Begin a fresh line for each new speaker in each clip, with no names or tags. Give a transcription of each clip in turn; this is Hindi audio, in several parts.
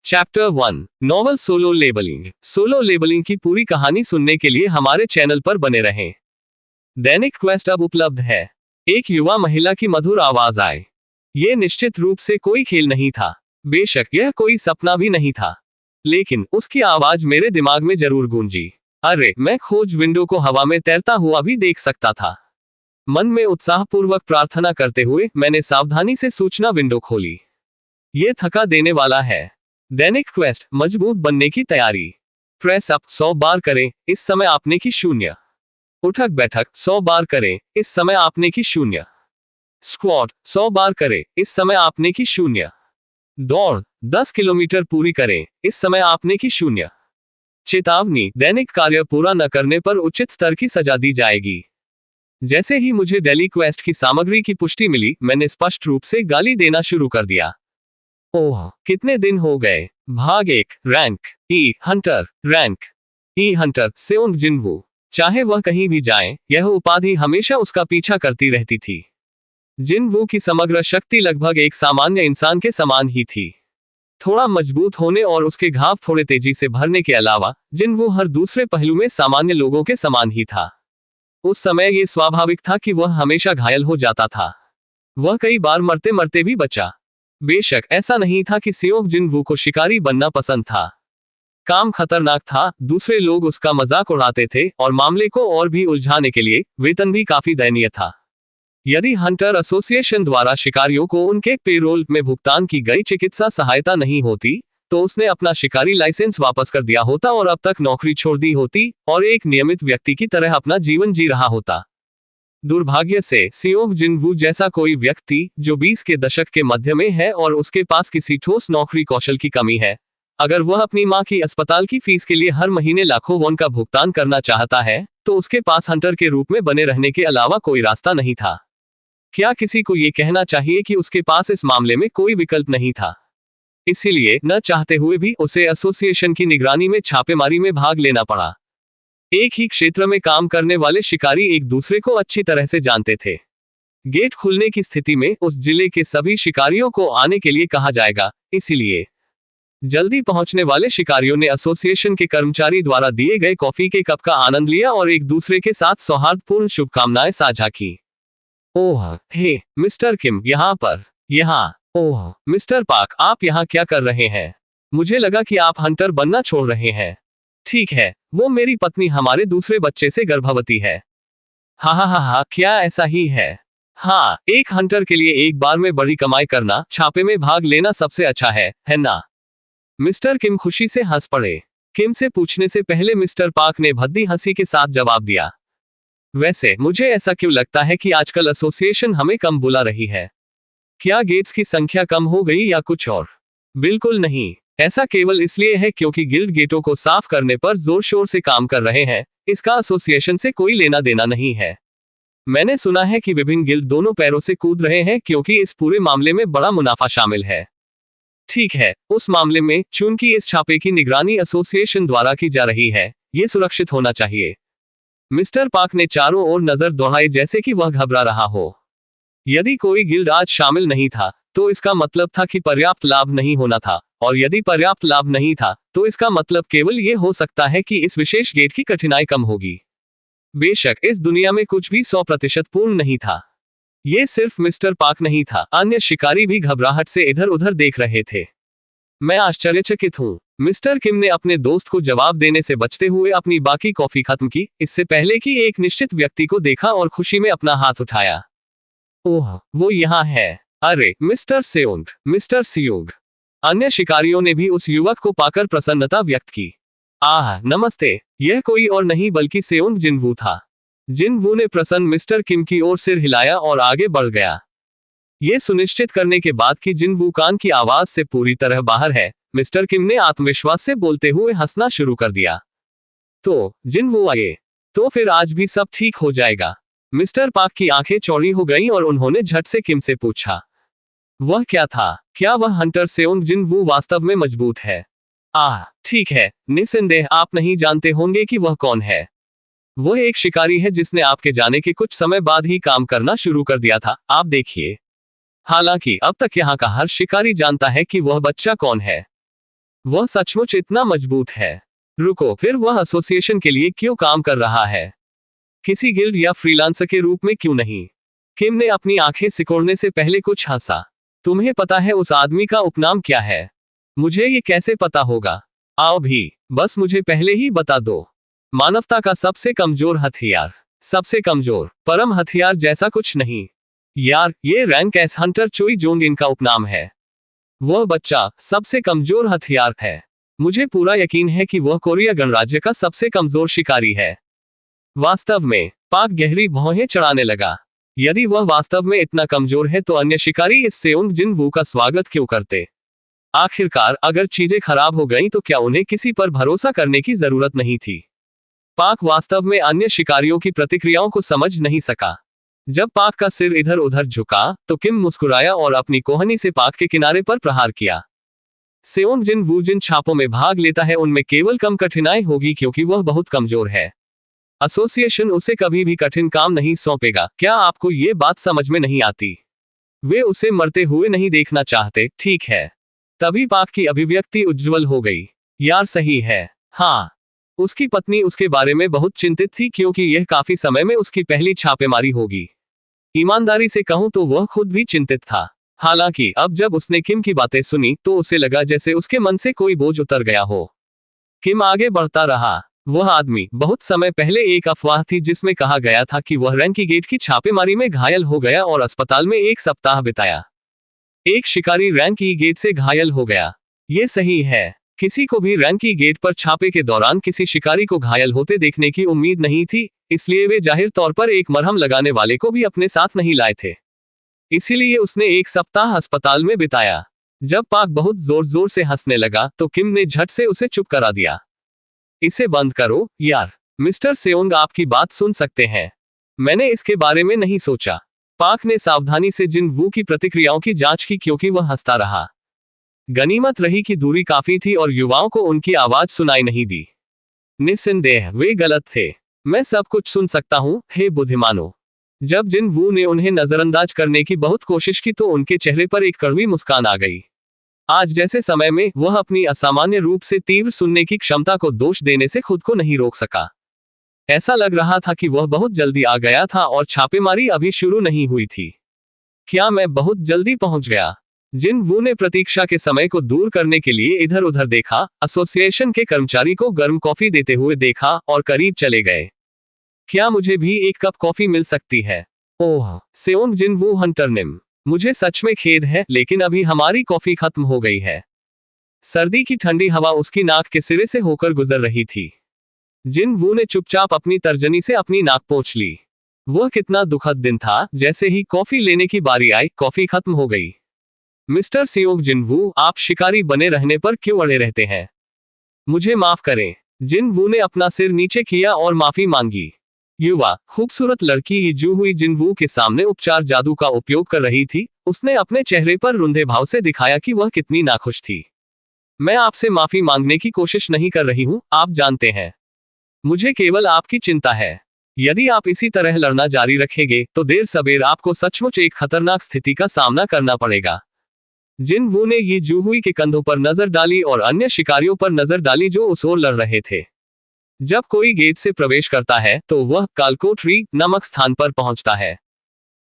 Chapter 1 novel solo labelling. Solo labelling की पूरी कहानी सुनने के लिए हमारे चैनल पर बने रहें। दैनिक क्वेस्ट अब उपलब्ध है। एक युवा महिला की मधुर आवाज आए। ये निश्चित रूप से कोई खेल नहीं था, बेशक यह कोई सपना भी नहीं था, लेकिन उसकी आवाज मेरे दिमाग में जरूर गूंजी। अरे, मैं खोज विंडो को हवा में तैरता हुआ भी देख सकता था। मन में उत्साहपूर्वक प्रार्थना करते हुए मैंने सावधानी से सूचना विंडो खोली। ये थका देने वाला है। दैनिक क्वेस्ट मजबूत बनने की तैयारी। प्रेस अप 100 बार करें, इस समय आपने की 0। उठक बैठक 100 बार करें, इस समय आपने की 0। स्क्वाट 100 बार करें, इस समय आपने की 0। दौड़ 10 किलोमीटर पूरी करें, इस समय आपने की 0। चेतावनी, दैनिक कार्य पूरा न करने पर उचित स्तर की सजा दी जाएगी। जैसे ही मुझे डेली क्वेस्ट की सामग्री की पुष्टि मिली, मैंने स्पष्ट रूप से गाली देना शुरू कर दिया। ओह, कितने दिन हो गए। भाग 1 रैंक ई हंटर। रैंक ई हंटर सेओंग जिनवू। चाहे वह कहीं भी जाए, यह उपाधि हमेशा उसका पीछा करती रहती थी। जिनवू की समग्र शक्ति लगभग एक सामान्य इंसान के समान ही थी। थोड़ा मजबूत होने और उसके घाव थोड़े तेजी से भरने के अलावा जिनवू हर दूसरे पहलू में सामान्य लोगों के समान ही था। उस समय ये स्वाभाविक था कि वह हमेशा घायल हो जाता था। वह कई बार मरते मरते भी बचा। बेशक ऐसा नहीं था कि सियोंग जिनवू को शिकारी बनना पसंद था। काम खतरनाक था, दूसरे लोग उसका मजाक उड़ाते थे और मामले को और भी उलझाने के लिए वेतन भी काफी दयनीय था। यदि हंटर एसोसिएशन द्वारा शिकारियों को उनके पेरोल में भुगतान की गई चिकित्सा सहायता नहीं होती, तो उसने अपना शिकारी लाइसेंस वापस कर दिया होता और अब तक नौकरी छोड़ दी होती और एक नियमित व्यक्ति की तरह अपना जीवन जी रहा होता। दुर्भाग्य से सियोंग जिनवू जैसा कोई व्यक्ति जो 20 के दशक के मध्य में है और उसके पास किसी ठोस नौकरी कौशल की कमी है, अगर वह अपनी मां की अस्पताल की फीस के लिए हर महीने लाखों वॉन का भुगतान करना चाहता है, तो उसके पास हंटर के रूप में बने रहने के अलावा कोई रास्ता नहीं था। क्या किसी को यह कहना चाहिए कि उसके पास इस मामले में कोई विकल्प नहीं था? इसीलिए न चाहते हुए भी उसे एसोसिएशन की निगरानी में छापेमारी में भाग लेना पड़ा। एक ही क्षेत्र में काम करने वाले शिकारी एक दूसरे को अच्छी तरह से जानते थे। गेट खुलने की स्थिति में उस जिले के सभी शिकारियों को आने के लिए कहा जाएगा, इसीलिए जल्दी पहुंचने वाले शिकारियों ने एसोसिएशन के कर्मचारी द्वारा दिए गए कॉफी के कप का आनंद लिया और एक दूसरे के साथ सौहार्दपूर्ण शुभकामनाएं साझा की। ओह, हे मिस्टर किम, यहाँ पर। यहाँ। ओह मिस्टर पाक, आप यहाँ क्या कर रहे हैं? मुझे लगा कि आप हंटर बनना छोड़ रहे हैं। ठीक है, वो मेरी पत्नी हमारे दूसरे बच्चे से गर्भवती है। हा हा हा हा, क्या ऐसा ही है? हाँ, एक हंटर के लिए एक बार में बड़ी कमाई करना, छापे में भाग लेना सबसे अच्छा है ना? मिस्टर किम खुशी से हंस पड़े। किम से पूछने से पहले मिस्टर पाक ने भद्दी हंसी के साथ जवाब दिया। वैसे मुझे ऐसा क्यों लगता है कि आजकल एसोसिएशन हमें कम बुला रही है? क्या गेट्स की संख्या कम हो गई या कुछ और? बिल्कुल नहीं, ऐसा केवल इसलिए है क्योंकि गिल्ड गेटों को साफ करने पर जोर शोर से काम कर रहे हैं। इसका एसोसिएशन से कोई लेना देना नहीं है। मैंने सुना है कि विभिन्न गिल्ड दोनों पैरों से कूद रहे हैं क्योंकि इस पूरे मामले में बड़ा मुनाफा शामिल है। ठीक है, उस मामले में चूंकि इस छापे की निगरानी एसोसिएशन द्वारा की जा रही है, ये सुरक्षित होना चाहिए। मिस्टर पाक ने चारों ओर नजर दौड़ाई जैसे कि वह घबरा रहा हो। यदि कोई गिल्ड आज शामिल नहीं था, तो इसका मतलब था कि पर्याप्त लाभ नहीं होना था, और यदि पर्याप्त लाभ नहीं था, तो इसका मतलब केवल ये हो सकता है कि इस विशेष गेट की कठिनाई कम होगी। बेशक इस दुनिया में कुछ भी 100% पूर्ण नहीं था। ये सिर्फ मिस्टर पाक नहीं था, अन्य शिकारी भी घबराहट से इधर उधर देख रहे थे। मैं आश्चर्यचकित हूँ। मिस्टर किम ने अपने दोस्त को जवाब देने से बचते हुए अपनी बाकी कॉफी खत्म की, इससे पहले कि एक निश्चित व्यक्ति को देखा और खुशी में अपना हाथ उठाया। ओह, वो यहाँ है। अरे मिस्टर सेओंग, मिस्टर सियोंग। अन्य शिकारियों ने भी उस युवक को पाकर प्रसन्नता व्यक्त की। आह नमस्ते। यह कोई और नहीं बल्कि सेओंग जिनवू था। जिनवू ने प्रसन्न मिस्टर किम की ओर सिर हिलाया और आगे बढ़ गया। यह सुनिश्चित करने के बाद कि जिनवू कान की आवाज से पूरी तरह बाहर है, मिस्टर किम ने आत्मविश्वास से बोलते हुए हंसना शुरू कर दिया। तो जिनवू आए, तो फिर आज भी सब ठीक हो जाएगा। मिस्टर पाक की आंखें चौड़ी हो गईं और उन्होंने झट से किम से पूछा, वह क्या था? क्या वह हंटर सेओंग जिनवू वास्तव में मजबूत है? आह, ठीक है, निस्संदेह आप नहीं जानते होंगे कि वह कौन है। वह एक शिकारी है जिसने आपके जाने के कुछ समय बाद ही काम करना शुरू कर दिया था, आप देखिए। हालांकि अब तक यहाँ का हर शिकारी जानता है कि वह बच्चा कौन है। वह सचमुच इतना मजबूत है। रुको, फिर वह एसोसिएशन के लिए क्यों काम कर रहा है? किसी गिल्ड या फ्रीलांसर के रूप में क्यों नहीं? किम ने अपनी आंखें सिकोड़ने से पहले कुछ हंसा। तुम्हें पता है उस आदमी का उपनाम क्या है? मुझे ये कैसे पता होगा? आओ भी, बस मुझे पहले ही बता दो। मानवता का सबसे कमजोर हथियार। सबसे कमजोर, परम हथियार जैसा कुछ नहीं। यार, ये रैंक एस हंटर चोई जोंग इनका उपनाम है। वह बच्चा सबसे कमजोर हथियार है। मुझे पूरा यकीन है कि वह कोरिया गणराज्य का सबसे कमजोर शिकारी है। वास्तव में, पाक गहरी भौहें चढ़ाने लगा। यदि वह वास्तव में इतना कमजोर है तो अन्य शिकारी इस सेउंग जिन वू का स्वागत क्यों करते? आखिरकार अगर चीजें खराब हो गईं तो क्या उन्हें किसी पर भरोसा करने की जरूरत नहीं थी? पाक वास्तव में अन्य शिकारियों की प्रतिक्रियाओं को समझ नहीं सका। जब पाक का सिर इधर उधर झुका तो किम मुस्कुराया और अपनी कोहनी से पाक के किनारे पर प्रहार किया। सेउंग जिन वू जिन छापों में भाग लेता है उनमें केवल कम कठिनाई होगी क्योंकि वह बहुत कमजोर है। एसोसिएशन उसे कभी भी कठिन काम नहीं सौंपेगा। क्या आपको ये बात समझ में नहीं आती? वे उसे मरते हुए नहीं देखना चाहते, ठीक है? तभी पाक की अभिव्यक्ति उज्ज्वल हो गई। यार सही है। हाँ, उसकी पत्नी उसके बारे में बहुत चिंतित थी क्योंकि यह काफी समय में उसकी पहली छापेमारी होगी। ईमानदारी से कहूं तो वह खुद भी चिंतित था। हालांकि अब जब उसने किम की बातें सुनी तो उसे लगा जैसे उसके मन से कोई बोझ उतर गया हो। किम आगे बढ़ता रहा। वह आदमी बहुत समय पहले एक अफवाह थी जिसमें कहा गया था कि वह रैंकी गेट की छापेमारी में घायल हो गया और अस्पताल में एक सप्ताह बिताया। एक शिकारी रैंकी गेट से घायल हो गया। ये सही है। किसी को भी रैंकी गेट पर छापे के दौरान किसी शिकारी को घायल होते देखने की उम्मीद नहीं थी, इसलिए वे जाहिर तौर पर एक मरहम लगाने वाले को भी अपने साथ नहीं लाए थे। इसीलिए उसने एक सप्ताह अस्पताल में बिताया। जब पाक बहुत जोर जोर से हंसने लगा तो किम ने झट से उसे चुप करा दिया। इसे बंद करो यार। मिस्टर सेओंग आपकी बात सुन सकते हैं। मैंने इसके बारे में नहीं सोचा। पाक ने सावधानी से जिन वू की प्रतिक्रियाओं की जांच की क्योंकि वह हंसता रहा। गनीमत रही कि दूरी काफी थी और युवाओं को उनकी आवाज सुनाई नहीं दी। निस्संदेह वे गलत थे। मैं सब कुछ सुन सकता हूं, हे बुद्धिमानों। जब जिन वू ने उन्हें नजरअंदाज करने की बहुत कोशिश की तो उनके चेहरे पर एक कड़वी मुस्कान आ गई। आज जैसे समय में वह अपनी असामान्य रूप से तीव्र सुनने की क्षमता को दोष देने से खुद को नहीं रोक सका। ऐसा लग रहा था कि वह बहुत जल्दी आ गया था और छापेमारी अभी शुरू नहीं हुई थी। क्या मैं बहुत जल्दी पहुंच गया? जिन वू ने प्रतीक्षा के समय को दूर करने के लिए इधर उधर देखा, एसोसिएशन के कर्मचारी को गर्म कॉफी देते हुए देखा और करीब चले गए। क्या मुझे भी एक कप कॉफी मिल सकती है? ओह, सेओंग जिन वू हंटरनिम, मुझे सच में खेद है लेकिन अभी हमारी कॉफी खत्म हो गई है। सर्दी की ठंडी हवा उसकी नाक के सिरे से होकर गुजर रही थी। जिन वू ने चुपचाप अपनी तर्जनी से अपनी नाक पोंछ ली। वह कितना दुखद दिन था। जैसे ही कॉफी लेने की बारी आई, कॉफी खत्म हो गई। मिस्टर सियोंग जिनवू, आप शिकारी बने रहने पर क्यों अड़े रहते हैं? मुझे माफ करें। जिन वू ने अपना सिर नीचे किया और माफी मांगी। युवा खूबसूरत लड़की यीजू हुई जिन वू के सामने उपचार जादू का उपयोग कर रही थी। उसने अपने चेहरे पर रुंधे भाव से दिखाया कि वह कितनी नाखुश थी। मैं आपसे माफी मांगने की कोशिश नहीं कर रही हूं, आप जानते हैं। मुझे केवल आपकी चिंता है। यदि आप इसी तरह लड़ना जारी रखेंगे तो देर सबेर आपको सचमुच एक खतरनाक स्थिति का सामना करना पड़ेगा। जिन वू ने ये जूहुई के कंधों पर नजर डाली और अन्य शिकारियों पर नजर डाली जो उस ओर लड़ रहे थे। जब कोई गेट से प्रवेश करता है तो वह कालकोठरी नामक स्थान पर पहुंचता है।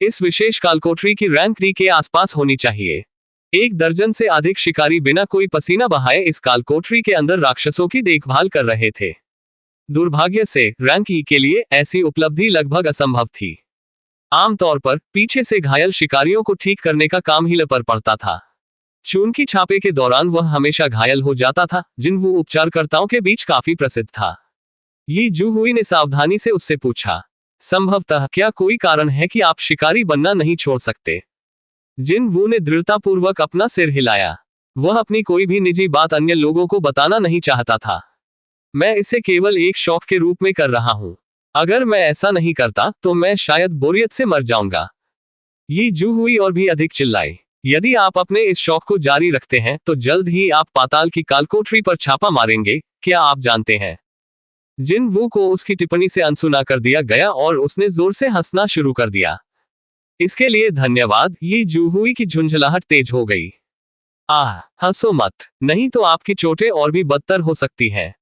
इस विशेष कालकोठरी की रैंक डी के आसपास होनी चाहिए। 1 दर्जन से अधिक शिकारी बिना कोई पसीना बहाए इस कालकोठरी के अंदर राक्षसों की देखभाल कर रहे थे। दुर्भाग्य से रैंक ई के लिए ऐसी उपलब्धि लगभग असंभव थी। आमतौर पर पीछे से घायल शिकारियों को ठीक करने का काम हीले पर पड़ता था। चून की छापे के दौरान वह हमेशा घायल हो जाता था, जिन वो उपचारकर्ताओं के बीच काफी प्रसिद्ध था। ये जूहुई ने सावधानी से उससे पूछा, संभवतः क्या कोई कारण है कि आप शिकारी बनना नहीं छोड़ सकते? जिन वू ने दृढ़तापूर्वक अपना सिर हिलाया। वह अपनी कोई भी निजी बात अन्य लोगों को बताना नहीं चाहता था। मैं इसे केवल एक शौक के रूप में कर रहा हूं। अगर मैं ऐसा नहीं करता तो मैं शायद बोरियत से मर जाऊंगा। ये जूहुई और भी अधिक चिल्लाई। यदि आप अपने इस शौक को जारी रखते हैं तो जल्द ही आप पाताल की कालकोठरी पर छापा मारेंगे, क्या आप जानते हैं? जिन वू को उसकी टिप्पणी से अनसुना कर दिया गया और उसने जोर से हंसना शुरू कर दिया। इसके लिए धन्यवाद। ये जूहुई की झुंझलाहट तेज हो गई। आह, हंसो मत, नहीं तो आपकी चोटें और भी बदतर हो सकती हैं।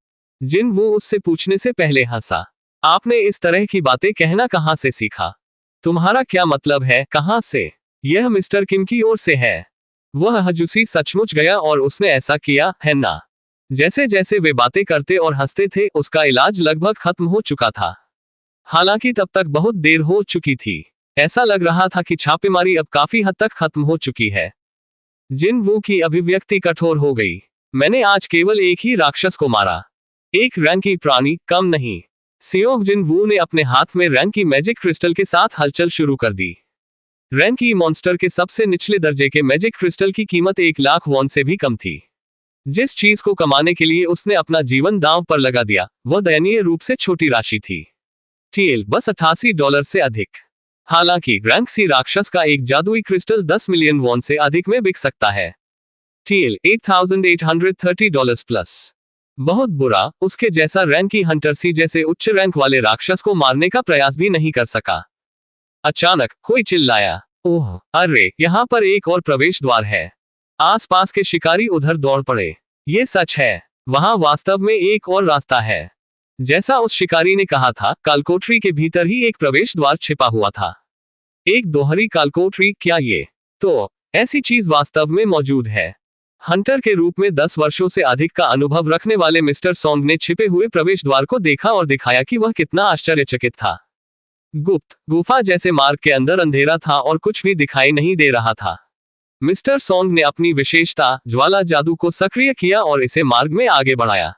जिन वो उससे पूछने से पहले हंसा। आपने इस तरह की बातें कहना कहां से सीखा? तुम्हारा क्या मतलब है, कहां से? यह मिस्टर किम की ओर से है। वह हजूसी सचमुच गया और उसने ऐसा किया, है ना? जैसे जैसे वे बातें करते और हंसते थे, उसका इलाज लगभग खत्म हो चुका था। हालांकि तब तक बहुत देर हो चुकी थी। ऐसा लग रहा था कि छापेमारी अब काफी हद तक खत्म हो चुकी है। जिन वू की अभिव्यक्ति कठोर हो गई। मैंने आज केवल एक ही राक्षस को मारा। एक रैंकी प्राणी, कम नहीं। सियोंग जिन वू ने अपने हाथ में रैंकी मैजिक क्रिस्टल के साथ हलचल शुरू कर दी। रैंकी मॉन्स्टर के सबसे निचले दर्जे के मैजिक क्रिस्टल की कीमत 1 लाख वॉन से भी कम थी। जिस चीज को कमाने के लिए उसने अपना जीवन दांव पर लगा दिया, वह दयनीय रूप से छोटी राशि थी। टीएल बस $88 से अधिक। हालांकि रैंक सी राक्षस का एक जादुई क्रिस्टल 10 मिलियन वॉन से अधिक में बिक सकता है। TL $8,830 plus. बहुत बुरा, उसके जैसा रैंकी हंटर सी जैसे उच्च रैंक वाले राक्षस को मारने का प्रयास भी नहीं कर सका। अचानक कोई चिल्लाया, ओह, अरे, यहाँ पर एक और प्रवेश द्वार है। आसपास के शिकारी उधर दौड़ पड़े। ये सच है, वहां वास्तव में एक और रास्ता है। जैसा उस शिकारी ने कहा था, कालकोठरी के भीतर ही एक प्रवेश द्वार छिपा हुआ था। एक दोहरी कालकोठरी, क्या ये? तो ऐसी चीज वास्तव में मौजूद है। हंटर के रूप में 10 वर्षों से अधिक का अनुभव रखने वाले मिस्टर सॉन्ग ने छिपे हुए प्रवेश द्वार को देखा और दिखाया कि वह कितना आश्चर्यचकित था। गुप्त गुफा जैसे मार्ग के अंदर अंधेरा था और कुछ भी दिखाई नहीं दे रहा था। मिस्टर सॉन्ग ने अपनी विशेषता ज्वाला जादू को सक्रिय किया और इसे मार्ग में आगे बढ़ाया।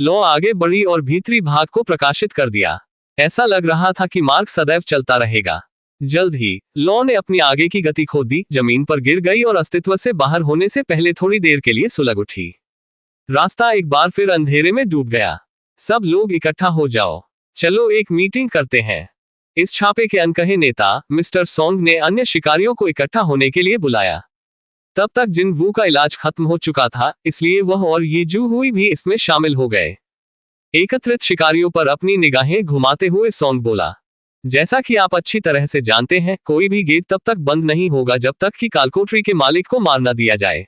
लौ आगे बढ़ी और भीतरी भाग को प्रकाशित कर दिया। ऐसा लग रहा था कि मार्ग सदैव चलता रहेगा। जल्द ही लौ ने अपनी आगे की गति खो दी, जमीन पर गिर गई और अस्तित्व से बाहर होने से पहले थोड़ी देर के लिए सुलग उठी। रास्ता एक बार फिर अंधेरे में डूब गया। सब लोग इकट्ठा हो जाओ, चलो एक मीटिंग करते हैं। इस छापे के अनकहे नेता मिस्टर सॉन्ग ने अन्य शिकारियों को इकट्ठा होने के लिए बुलाया। तब तक जिन वू का इलाज खत्म हो चुका था, इसलिए वह और ये जू हुई भी इसमें शामिल हो गए। एकत्रित शिकारियों पर अपनी निगाहें घुमाते हुए सॉन्ग बोला, जैसा कि आप अच्छी तरह से जानते हैं, कोई भी गेट तब तक बंद नहीं होगा जब तक कि कालकोठरी के मालिक को मार न दिया जाए।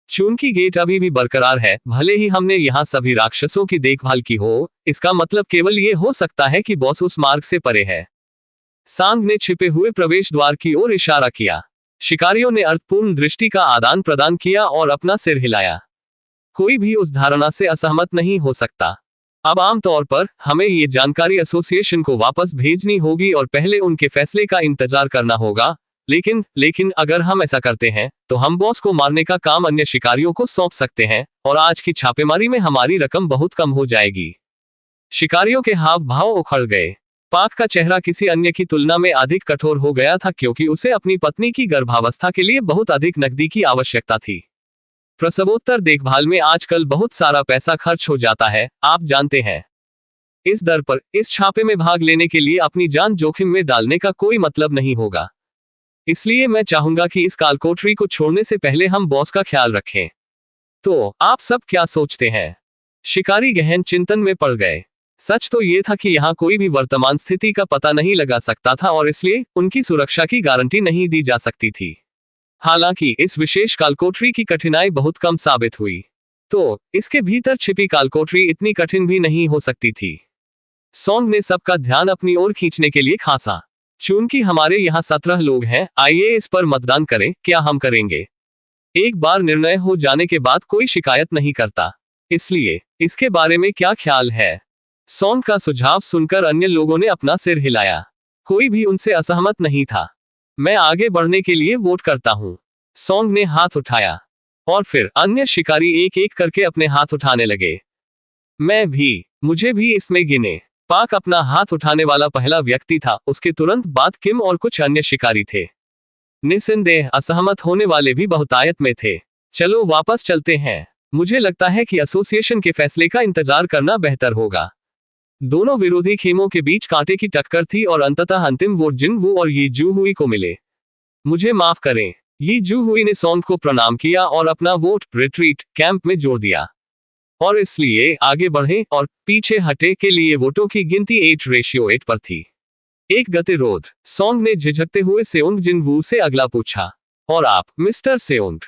चूंकि गेट अभी भी बरकरार है, भले ही हमने यहाँ सभी राक्षसों की देखभाल की हो, इसका मतलब केवल ये हो सकता है कि बॉस उस मार्ग से परे है। सांग ने छिपे हुए प्रवेश द्वार की ओर इशारा किया। शिकारियों ने अर्थपूर्ण दृष्टि का आदान प्रदान किया और अपना सिर हिलाया। कोई भी उस धारणा से असहमत नहीं हो सकता। अब आमतौर पर हमें ये जानकारी एसोसिएशन को वापस भेजनी होगी और पहले उनके फैसले का इंतजार करना होगा। लेकिन अगर हम ऐसा करते हैं, तो हम बॉस को मारने का काम अन्य शिकारियों को सौंप सकते हैं और आज की छापेमारी में हमारी रकम बहुत कम हो जाएगी। शिकारियों के हाव भाव उखड़ गए। पाक का चेहरा किसी अन्य की तुलना में अधिक कठोर हो गया था, क्योंकि उसे अपनी पत्नी की गर्भावस्था के लिए बहुत अधिक नकदी की आवश्यकता थी। प्रसवोत्तर देखभाल में आजकल बहुत सारा पैसा खर्च हो जाता है, आप जानते हैं। इस दर पर इस छापे में भाग लेने के लिए अपनी जान जोखिम में डालने का कोई मतलब नहीं होगा। इसलिए मैं चाहूंगा कि इस कालकोठरी को छोड़ने से पहले हम बॉस का ख्याल रखें। तो आप सब क्या सोचते हैं? शिकारी गहन चिंतन में पड़ गए। सच तो ये था कि यहाँ कोई भी वर्तमान स्थिति का पता नहीं लगा सकता था और इसलिए उनकी सुरक्षा की गारंटी नहीं दी जा सकती थी। हालांकि इस विशेष कालकोठरी की कठिनाई बहुत कम साबित हुई। तो इसके भीतर छिपी कालकोठरी इतनी कठिन भी नहीं हो सकती थी। सॉन्ग ने सबका ध्यान अपनी ओर खींचने के लिए खासा। चूंकि हमारे यहाँ 17 लोग हैं, आइए इस पर मतदान करें, क्या हम करेंगे? एक बार निर्णय हो जाने के बाद कोई शिकायत नहीं करता। इसलिए इसके बारे में क्या ख्याल है? सॉन्ग का सुझाव सुनकर अन्य लोगों ने अपना सिर हिलाया। कोई भी उनसे असहमत नहीं था। मैं आगे बढ़ने के लिए वोट करता हूं। सॉन्ग ने हाथ उठाया और फिर अन्य शिकारी एक एक करके अपने हाथ उठाने लगे। मैं भी, मुझे भी इसमें गिने। पाक अपना हाथ उठाने वाला पहला व्यक्ति था। उसके तुरंत बाद किम और कुछ अन्य शिकारी थे। निस्संदेह असहमत होने वाले भी बहुतायत में थे। चलो वापस चलते हैं। मुझे लगता है कि एसोसिएशन के फैसले का इंतजार करना बेहतर होगा। दोनों विरोधी खेमों के बीच कांटे की टक्कर थी और अंततः अंतिम वोट जिन वू और ये जू हुई को मिले। मुझे माफ करें। ये जू हुई ने सॉन्ग को प्रणाम किया और अपना वोट रिट्रीट कैंप में जोड़ दिया। और इसलिए आगे बढ़े और पीछे हटे के लिए वोटों की गिनती 8:8 पर थी। एक गतिरोध। सॉन्ग ने झिझकते हुए सेउंग जिन वू से अगला पूछा। और आप, मिस्टर सेउंग?